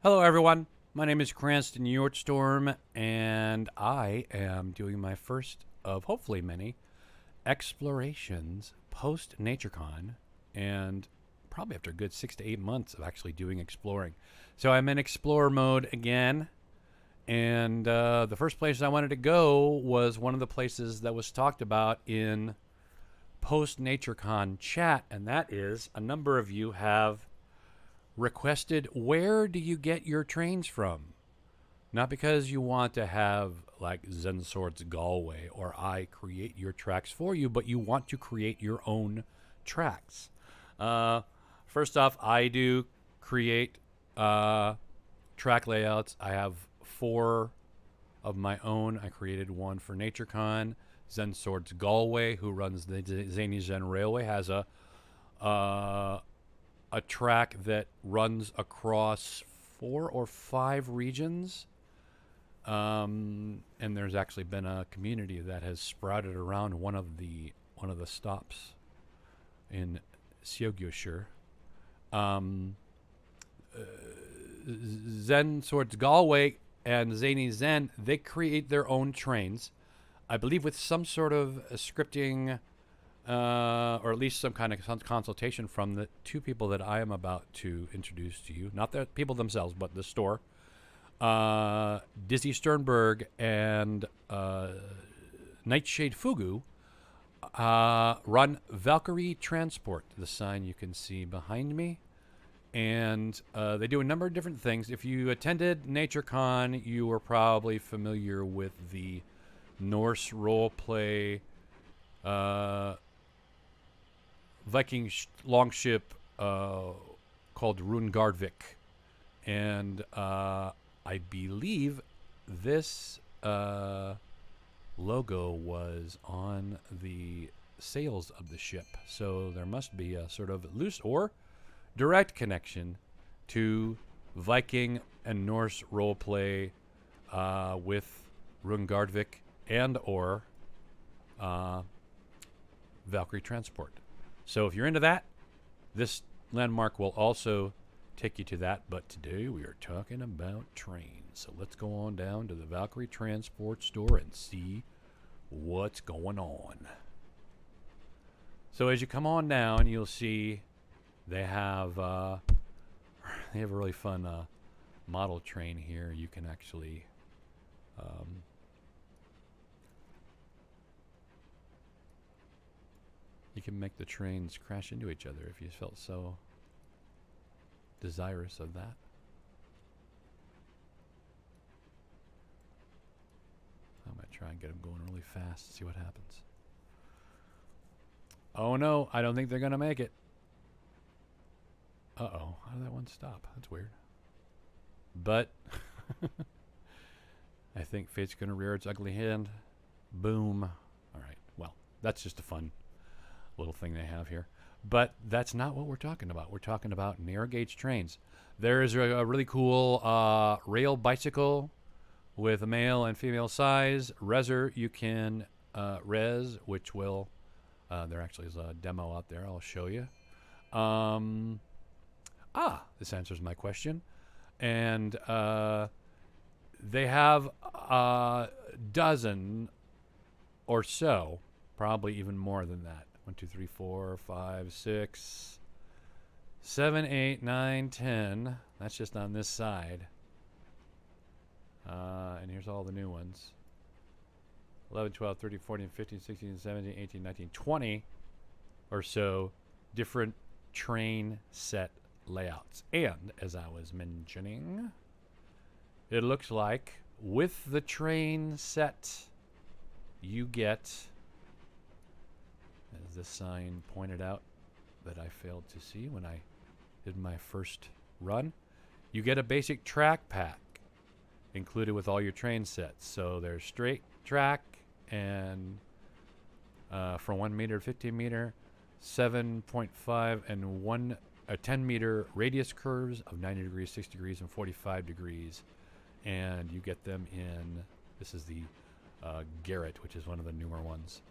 Hello, everyone. My name is Cranston Storm, and I am doing my first of hopefully many explorations post NatureCon, and probably after a good 6 to 8 months of actually doing exploring. So I'm in explorer mode again, and the first place I wanted to go was one of the places that was talked about in post NatureCon chat, and that is a number of you have requested, where do you get your trains from? Not because you want to have like Zen Swords Galway or I create your tracks for you, but you want to create your own tracks. First off, I do create track layouts. I have 4 of my own. I created one for NatureCon. Zen Swords Galway, who runs the Zany Zen Railway, has a track that runs across 4 or 5 regions. And there's actually been a community that has sprouted around one of the stops in Seogyoshire. Zen Swords Galway and Zany Zen, they create their own trains, I believe, with some sort of scripting, or at least some kind of consultation from the 2 people that I am about to introduce to you. Not the people themselves, but the store. Dizzi Sternberg and Nightshade Fugu run Valkyrie Transport, the sign you can see behind me. And they do a number of different things. If you attended NatureCon, you were probably familiar with the Norse roleplay Viking longship called Rungardvik. And I believe this logo was on the sails of the ship. So there must be a sort of loose or direct connection to Viking and Norse roleplay with Rungardvik and or Valkyrie Transport. So if you're into that, this landmark will also take you to that. But today we are talking about trains. So let's go on down to the Valkyrie Transport store and see what's going on. So as you come on down, you'll see they have a really fun model train here. You can actually you can make the trains crash into each other if you felt so desirous of that. I'm going to try and get them going really fast, see what happens. Oh no, I don't think they're going to make it. Uh-oh, how did that one stop? That's weird. But I think fate's going to rear its ugly hand. Boom. All right, well, that's just a fun little thing they have here. But that's not what we're talking about. We're talking about narrow gauge trains. There is a really cool rail bicycle with a male and female size. Reser, you can res, which will, there actually is a demo out there. I'll show you. This answers my question. And they have a dozen or so, probably even more than that. 1, 2, 3, 4, 5, 6, 7, 8, 9, 10. That's just on this side. And here's all the new ones. 11, 12, 13, 14, 15, 16, 17, 18, 19, 20 or so different train set layouts. And as I was mentioning, it looks like with the train set you get, as this sign pointed out that I failed to see when I did my first run, you get a basic track pack included with all your train sets. So there's straight track and from 1 meter to 15 meter, 7.5 and 10 meter radius curves of 90 degrees, 60 degrees, and 45 degrees. And you get them in, this is the Garrett, which is one of the newer ones.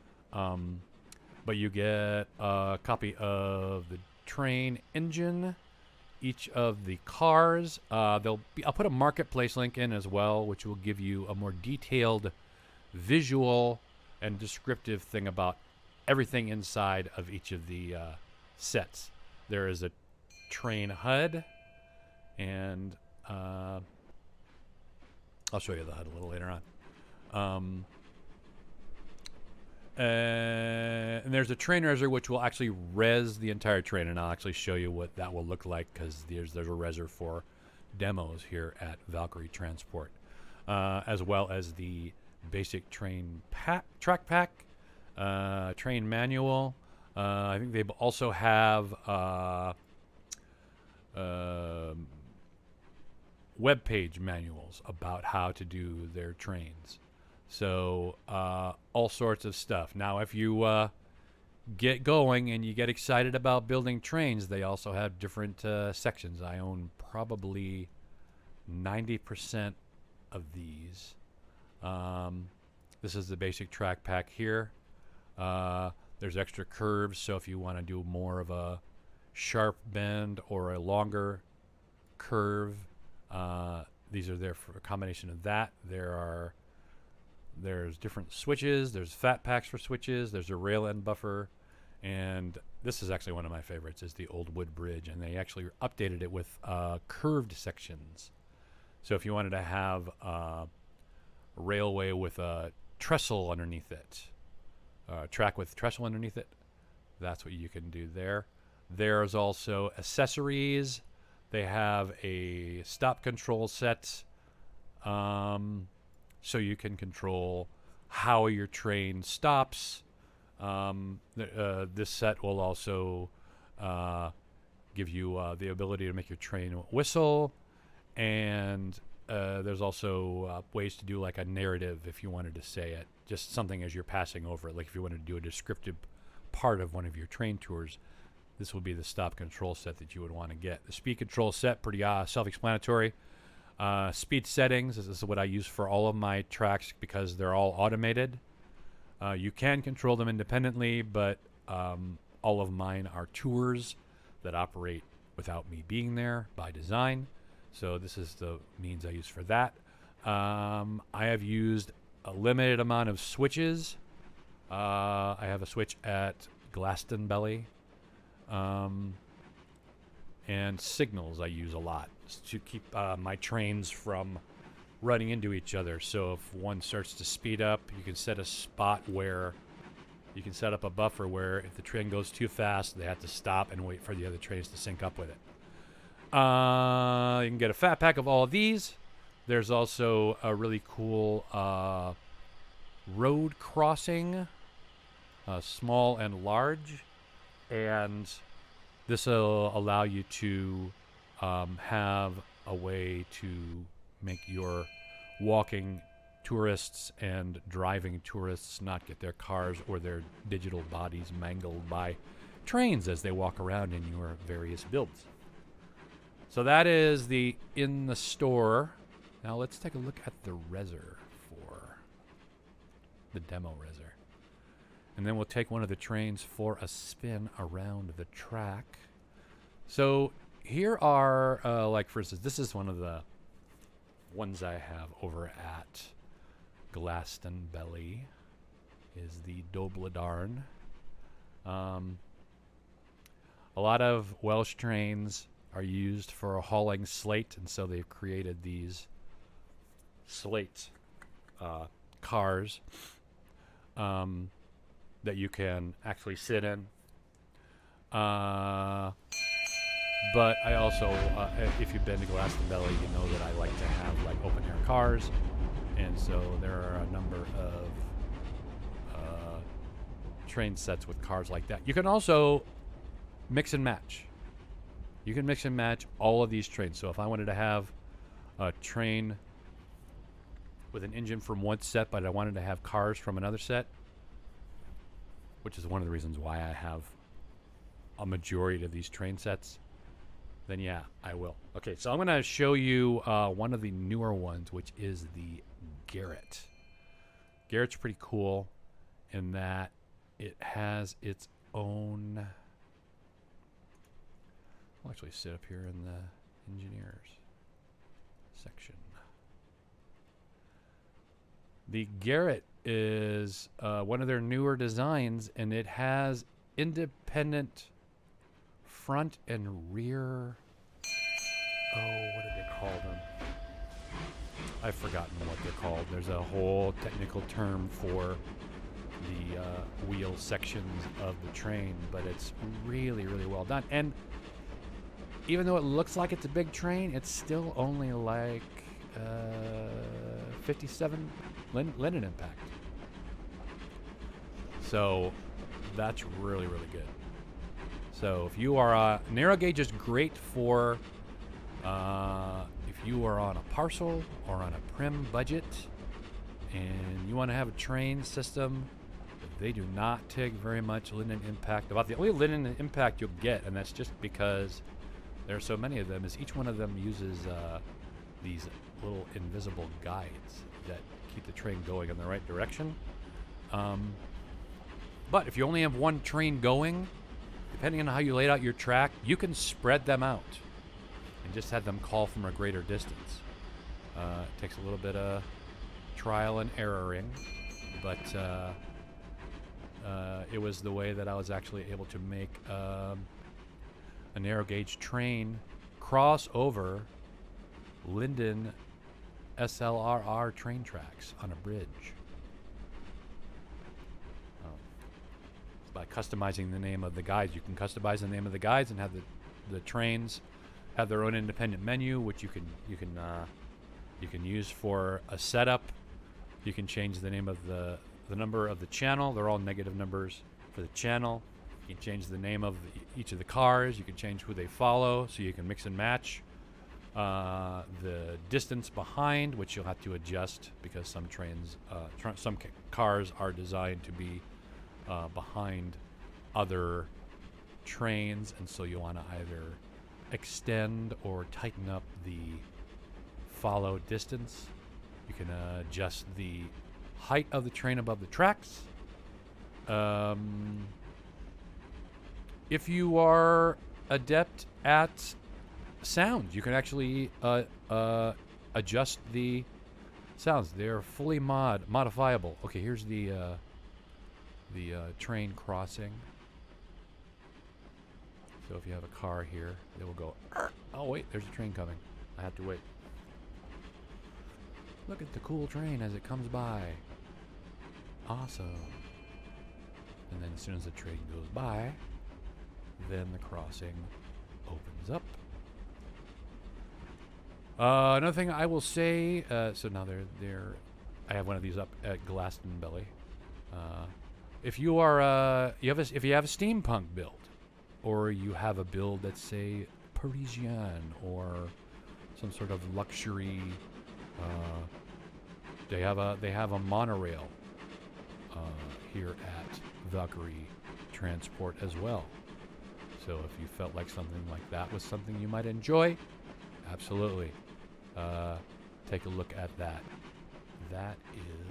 But you get a copy of the train engine each of the cars. I'll put a marketplace link in as well, which will give you a more detailed visual and descriptive thing about everything inside of each of the sets. There is a train HUD, and I'll show you the HUD a little later on. And there's a train reser, which will actually res the entire train, and I'll actually show you what that will look like, because there's a reser for demos here at Valkyrie Transport, as well as the basic train track pack, train manual. I think they also have web page manuals about how to do their trains. So all sorts of stuff. Now, if you get going and you get excited about building trains, they also have different sections. I own probably 90% of these. This is the basic track pack here. There's extra curves, so if you want to do more of a sharp bend or a longer curve, these are there for a combination of that. There's different switches. There's fat packs for switches. There's a rail end buffer. And this is actually one of my favorites, is the old wood bridge. And they actually updated it with curved sections. So if you wanted to have a railway with a trestle underneath it, track with trestle underneath it, that's what you can do there. There's also accessories. They have a stop control set. So you can control how your train stops. This set will also give you the ability to make your train whistle. And there's also ways to do like a narrative if you wanted to say it. Just something as you're passing over it. Like if you wanted to do a descriptive part of one of your train tours, this will be the stop control set that you would want to get. The speed control set, pretty self-explanatory. Speed settings, this is what I use for all of my tracks because they're all automated. You can control them independently, but all of mine are tours that operate without me being there by design. So this is the means I use for that. I have used a limited amount of switches. I have a switch at GlastonBelli. And signals I use a lot to keep my trains from running into each other. So if one starts to speed up, you can set a spot where you can set up a buffer where if the train goes too fast, they have to stop and wait for the other trains to sync up with it. You can get a fat pack of all of these. There's also a really cool road crossing, small and large, and this will allow you to have a way to make your walking tourists and driving tourists not get their cars or their digital bodies mangled by trains as they walk around in your various builds. So that is the in the store. Now let's take a look at the reser for the demo reser. And then we'll take one of the trains for a spin around the track. So here are, like for instance, this is one of the ones I have over at GlastonBelli, is the Dobladarn. A lot of Welsh trains are used for hauling slate, and so they've created these slate cars that you can actually sit in. But I also, if you've been to GlastonBelli, you know that I like to have like open air cars, and so there are a number of train sets with cars like that. You can also mix and match. You can mix and match all of these trains. So if I wanted to have a train with an engine from one set, but I wanted to have cars from another set, which is one of the reasons why I have a majority of these train sets, then yeah, I will. Okay, so I'm going to show you one of the newer ones, which is the Garrett. Garrett's pretty cool in that it has its own I'll actually sit up here in the engineers section. The Garrett is one of their newer designs, and it has independent front and rear. Oh, what did they call them? I've forgotten what they're called. There's a whole technical term for the wheel sections of the train, but it's really, really well done. And even though it looks like it's a big train, it's still only like 57 linen impact. So that's really, really good. So if you are narrow gauge is great for if you are on a parcel or on a prim budget and you want to have a train system, they do not take very much linen impact. About the only linen impact you'll get, and that's just because there are so many of them, is each one of them uses these little invisible guides that keep the train going in the right direction. But if you only have one train going, depending on how you laid out your track, you can spread them out and just have them call from a greater distance. It takes a little bit of trial and erroring, but it was the way that I was actually able to make a narrow gauge train cross over Linden SLRR train tracks on a bridge. By customizing the name of the guides, you can customize the name of the guides and have the trains have their own independent menu, which you can use for a setup. You can change the name of the number of the channel. They're all negative numbers for the channel. You can change the name of each of the cars. You can change who they follow, so you can mix and match. The distance behind, which you'll have to adjust because some trains, some cars are designed to be behind other trains, and so you want to either extend or tighten up the follow distance. You can adjust the height of the train above the tracks. If you are adept at sounds, you can actually adjust the sounds. They're fully modifiable. Okay, here's the train crossing. So if you have a car here, it will go, oh wait, there's a train coming. I have to wait. Look at the cool train as it comes by. Awesome. And then as soon as the train goes by, then the crossing opens up. Another thing I will say, so now I have one of these up at GlastonBelli. If you are, if you have a steampunk build, or you have a build that's, say, Parisian or some sort of luxury, they have a monorail here at Valkyrie Transport as well. So if you felt like something like that was something you might enjoy, absolutely, take a look at that. That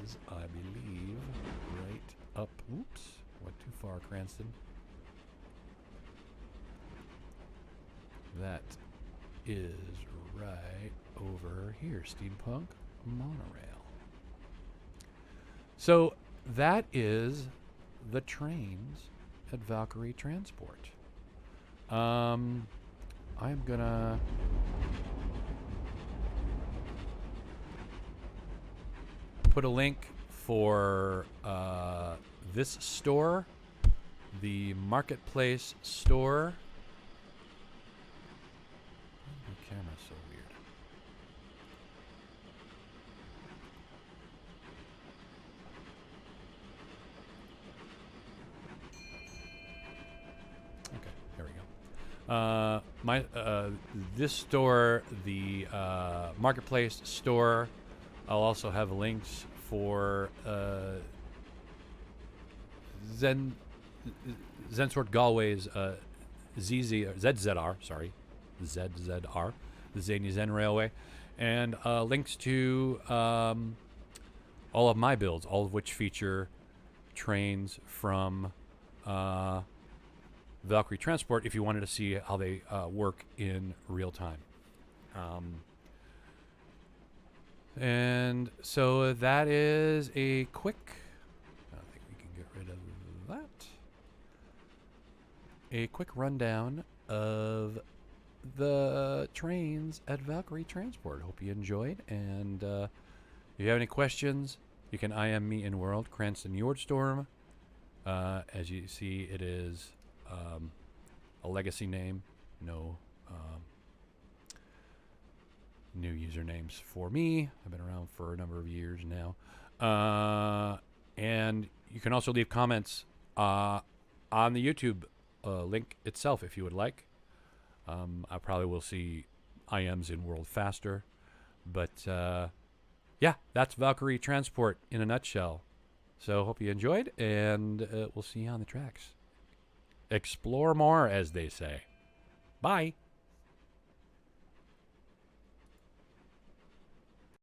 is, I believe, right up. Oops, went too far, Cranston. That is right over here, Steampunk Monorail. So that is the trains at Valkyrie Transport. I'm gonna put a link for this store, the Marketplace store. The camera's so weird. Okay, there we go. This store, the Marketplace store, I'll also have links for Zensort Galway's ZZR, the Zany Zen Railway, and links to all of my builds, all of which feature trains from Valkyrie Transport if you wanted to see how they work in real time. And so that is a quick. I think we can get rid of that. A quick rundown of the trains at Valkyrie Transport. Hope you enjoyed. And if you have any questions, you can IM me in World, Cranston Yordstorm. As you see, it is a legacy name. No new usernames for me. I've been around for a number of years now. And you can also leave comments on the YouTube link itself if you would like. I probably will see IMs in World faster. But yeah, that's Valkyrie Transport in a nutshell. So hope you enjoyed, and we'll see you on the tracks. Explore more, as they say. Bye.